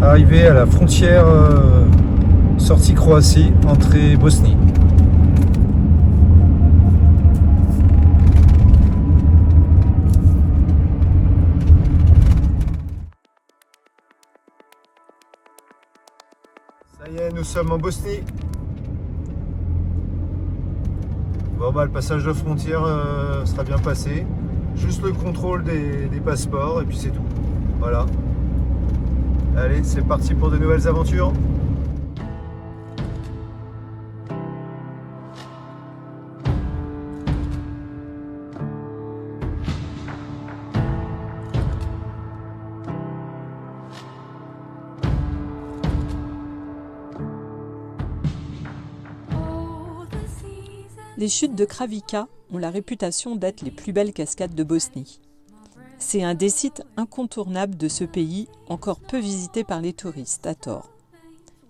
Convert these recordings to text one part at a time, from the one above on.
Arrivé à la frontière sortie Croatie, entrée Bosnie. Ça y est, nous sommes en Bosnie. Bon bah le passage de frontière sera bien passé. Juste le contrôle des passeports et puis c'est tout. Voilà. Allez, c'est parti pour de nouvelles aventures. Les chutes de Kravica ont la réputation d'être les plus belles cascades de Bosnie. C'est un des sites incontournables de ce pays, encore peu visité par les touristes, à tort.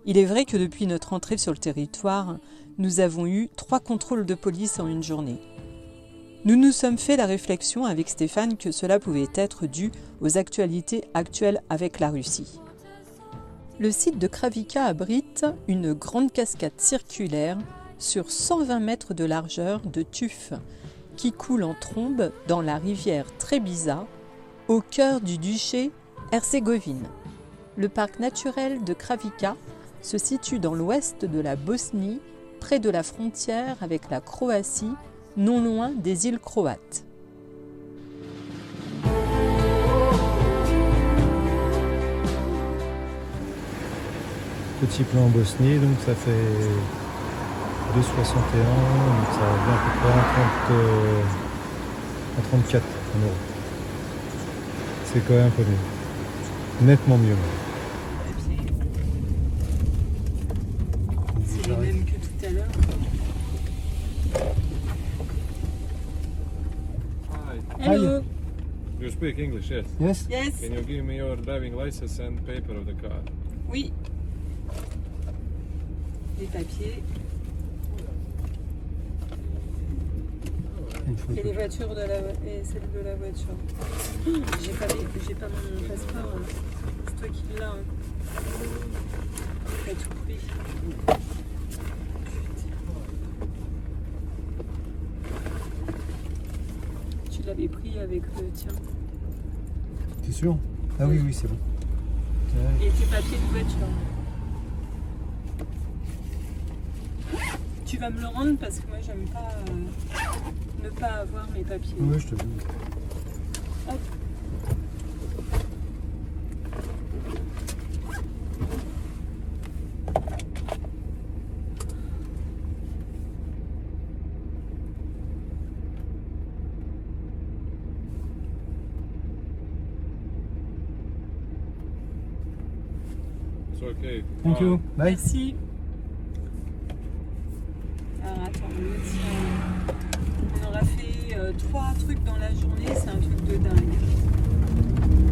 Il est vrai que depuis notre entrée sur le territoire, nous avons eu 3 contrôles de police en une journée. Nous nous sommes fait la réflexion avec Stéphane que cela pouvait être dû aux actualités actuelles avec la Russie. Le site de Kravica abrite une grande cascade circulaire sur 120 mètres de largeur de tuf qui coule en trombe dans la rivière Trebiša, au cœur du duché Herzégovine. Le parc naturel de Kravica se situe dans l'ouest de la Bosnie, près de la frontière avec la Croatie, non loin des îles croates. Petit plan en Bosnie, donc ça fait 2,61, donc ça revient à peu près à 34 €. C'est quand même un peu mieux. Nettement mieux. C'est les mêmes que tout à l'heure. Hello. You speak English, yes? Yes. Yes. Can you give me your driving license and paper of the car? Oui. Les papiers. Et les voitures et celle de la voiture. J'ai pas mon passeport. C'est toi qui l'as. T'as tout pris. Tu l'avais pris avec le tien. T'es sûr? Ah oui, c'est bon. Et tes papiers de voiture. Tu vas me le rendre parce que moi j'aime pas ne pas avoir mes papiers. Oui, je te dis. Hop. It's okay. Thank you. Bye. Merci. Alors attends, on aura fait 3 trucs dans la journée, c'est un truc de dingue.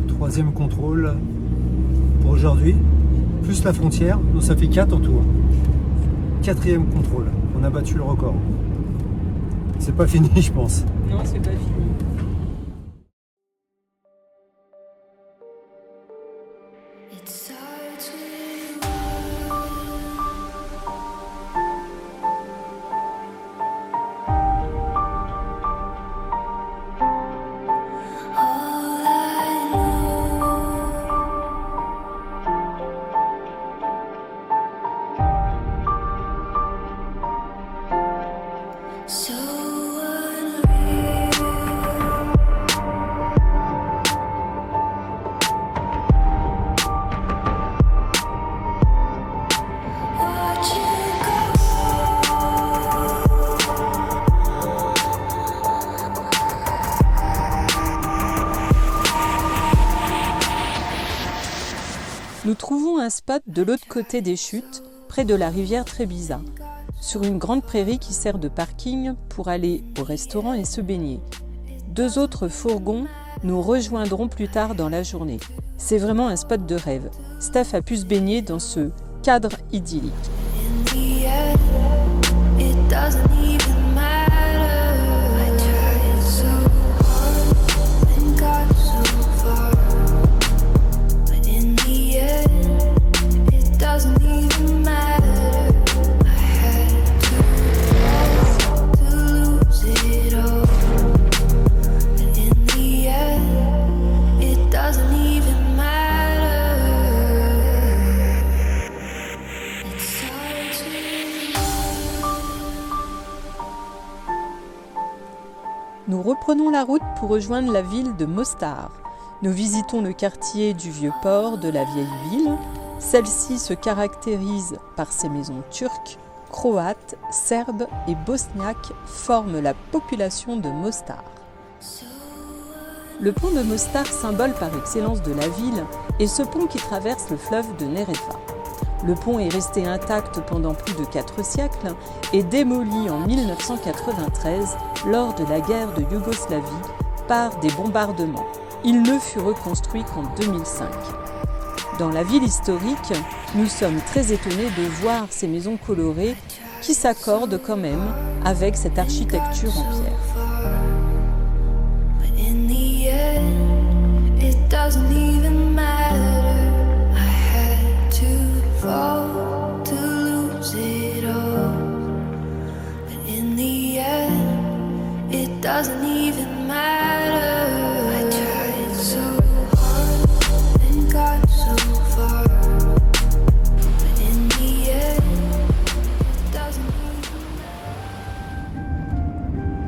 3e contrôle pour aujourd'hui, plus la frontière, donc ça fait 4 en tout. 4e contrôle, on a battu le record. C'est pas fini, je pense. Non, c'est pas fini. Nous trouvons un spot de l'autre côté des chutes, près de la rivière Trebiša, sur une grande prairie qui sert de parking pour aller au restaurant et se baigner. 2 autres fourgons nous rejoindront plus tard dans la journée. C'est vraiment un spot de rêve. Steph a pu se baigner dans ce cadre idyllique. la route pour rejoindre la ville de Mostar. Nous visitons le quartier du Vieux-Port de la vieille ville. Celle-ci se caractérise par ses maisons turques, croates, serbes et bosniaques forment la population de Mostar. Le pont de Mostar, symbole par excellence de la ville, est ce pont qui traverse le fleuve de Neretva. Le pont est resté intact pendant plus de 4 siècles et démoli en 1993 lors de la guerre de Yougoslavie par des bombardements. Il ne fut reconstruit qu'en 2005. Dans la ville historique, nous sommes très étonnés de voir ces maisons colorées qui s'accordent quand même avec cette architecture en pierre.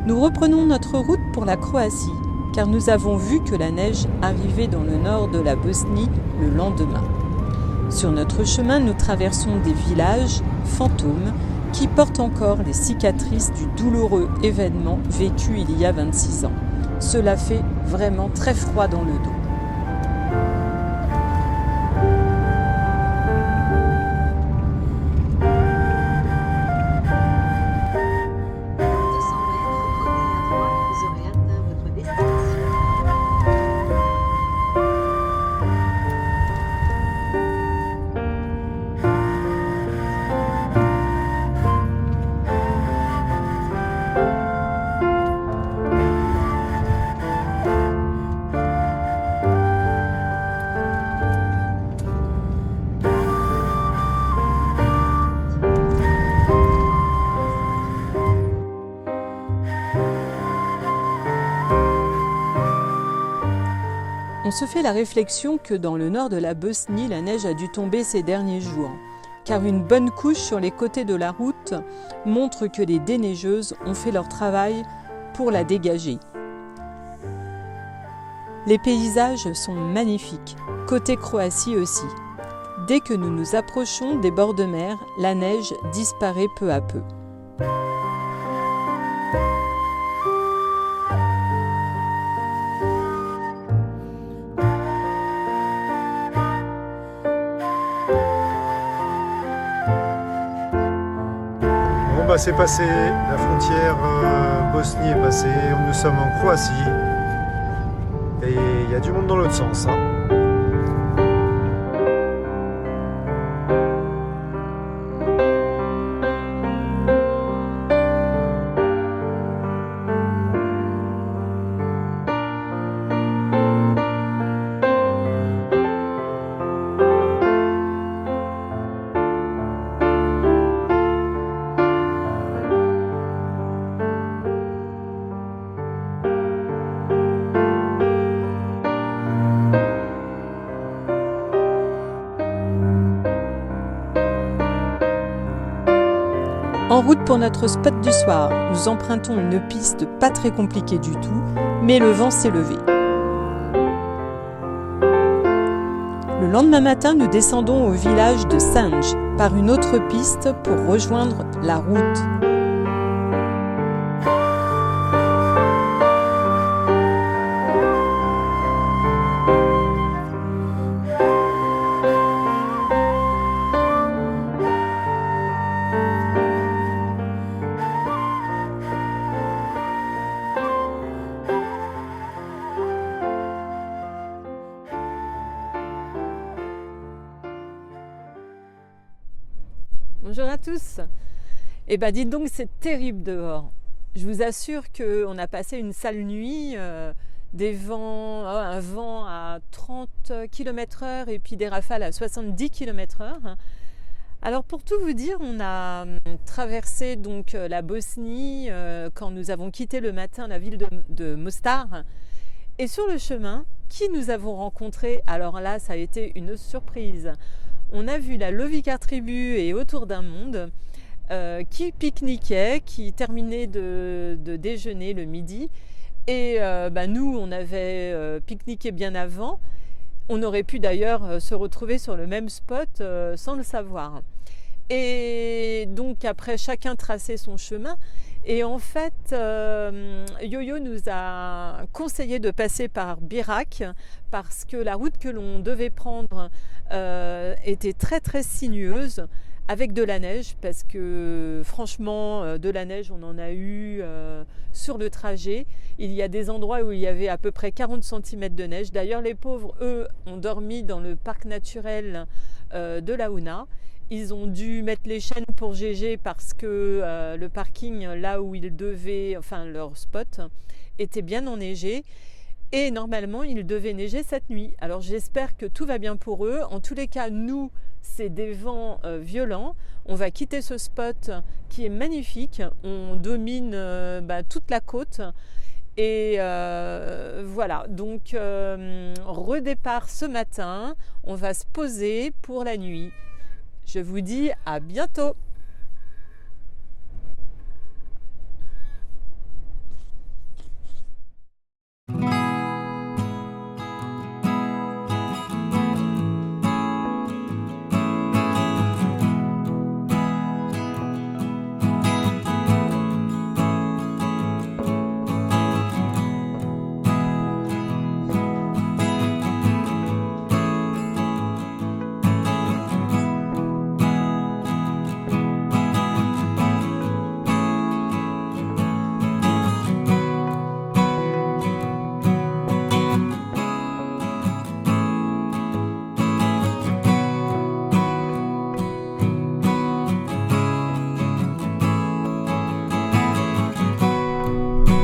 Nous reprenons notre route pour la Croatie, car nous avons vu que la neige arrivait dans le nord de la Bosnie le lendemain. Sur notre chemin, nous traversons des villages fantômes qui portent encore les cicatrices du douloureux événement vécu il y a 26 ans. Cela fait vraiment très froid dans le dos. On se fait la réflexion que dans le nord de la Bosnie, la neige a dû tomber ces derniers jours, car une bonne couche sur les côtés de la route montre que les déneigeuses ont fait leur travail pour la dégager. Les paysages sont magnifiques, côté Croatie aussi. Dès que nous nous approchons des bords de mer, la neige disparaît peu à peu. C'est passé, la frontière Bosnie est passée, nous sommes en Croatie et il y a du monde dans l'autre sens. En route pour notre spot du soir, nous empruntons une piste pas très compliquée du tout, mais le vent s'est levé. Le lendemain matin, nous descendons au village de Sanj par une autre piste pour rejoindre la route. Bonjour à tous. Eh bien dites donc, c'est terrible dehors. Je vous assure qu'on a passé une sale nuit, un vent à 30 km/h et puis des rafales à 70 km/h. Alors pour tout vous dire, on a traversé donc la Bosnie quand nous avons quitté le matin la ville de Mostar. Et sur le chemin, qui nous avons rencontré? Alors là, ça a été une surprise. On a vu la Lovikar tribu et Autour d'un monde qui pique-niquait, qui terminait de déjeuner le midi Et nous, on avait pique-niqué bien avant. On aurait pu d'ailleurs se retrouver sur le même spot sans le savoir. Et donc après, chacun traçait son chemin. Et en fait, Yo-Yo nous a conseillé de passer par Birac parce que la route que l'on devait prendre était très très sinueuse avec de la neige, parce que franchement, de la neige, on en a eu sur le trajet. Il y a des endroits où il y avait à peu près 40 cm de neige. D'ailleurs, les pauvres, eux, ont dormi dans le parc naturel de la Houna. Ils ont dû mettre les chaînes pour GG parce que le parking, là où ils devaient, enfin leur spot, était bien enneigé. Et normalement, il devait neiger cette nuit. Alors j'espère que tout va bien pour eux. En tous les cas, nous, c'est des vents violents. On va quitter ce spot qui est magnifique. On domine toute la côte. Et voilà, donc redépart ce matin. On va se poser pour la nuit. Je vous dis à bientôt.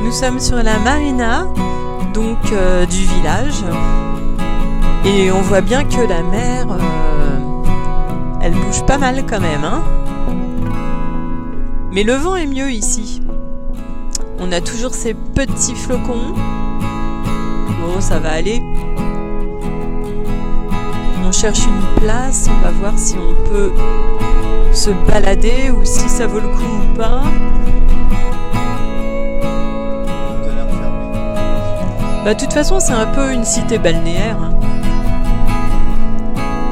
Nous sommes sur la marina donc du village et on voit bien que la mer elle bouge pas mal quand même, hein. Mais le vent est mieux ici. On a toujours ces petits flocons. Bon, ça va aller. On cherche une place, on va voir si on peut se balader ou si ça vaut le coup ou pas. De toute façon, c'est un peu une cité balnéaire.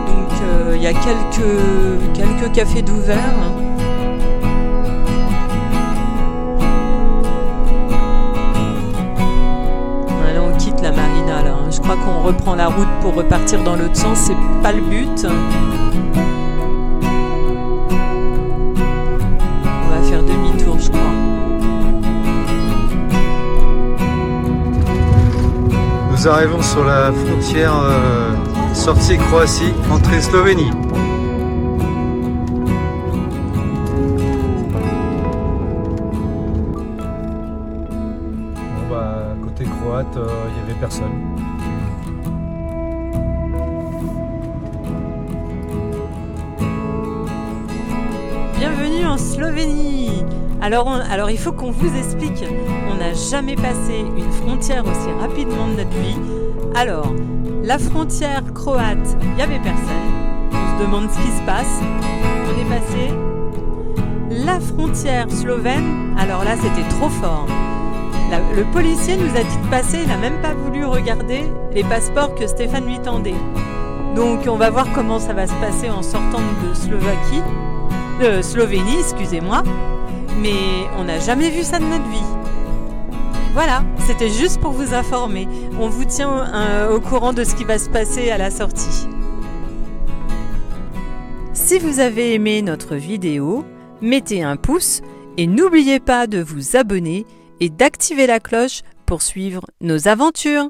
Donc, il y a quelques cafés d'ouverts. Là, on quitte la marina. Là. Je crois qu'on reprend la route pour repartir dans l'autre sens. C'est pas le but. On va faire demi-tour, je crois. Nous arrivons sur la frontière sortie Croatie, entrée Slovénie. Côté croate, il n'y avait personne. Bienvenue en Slovénie. Alors il faut qu'on vous explique. On n'a jamais passé une frontière aussi rapidement de notre vie. Alors, la frontière croate, il n'y avait personne. On se demande ce qui se passe. On est passé. La frontière slovène, alors là c'était trop fort. Le policier nous a dit de passer, il n'a même pas voulu regarder les passeports que Stéphane lui tendait. Donc on va voir comment ça va se passer en sortant de Slovénie, excusez-moi. Mais on n'a jamais vu ça de notre vie. Voilà, c'était juste pour vous informer. On vous tient au courant de ce qui va se passer à la sortie. Si vous avez aimé notre vidéo, mettez un pouce et n'oubliez pas de vous abonner et d'activer la cloche pour suivre nos aventures.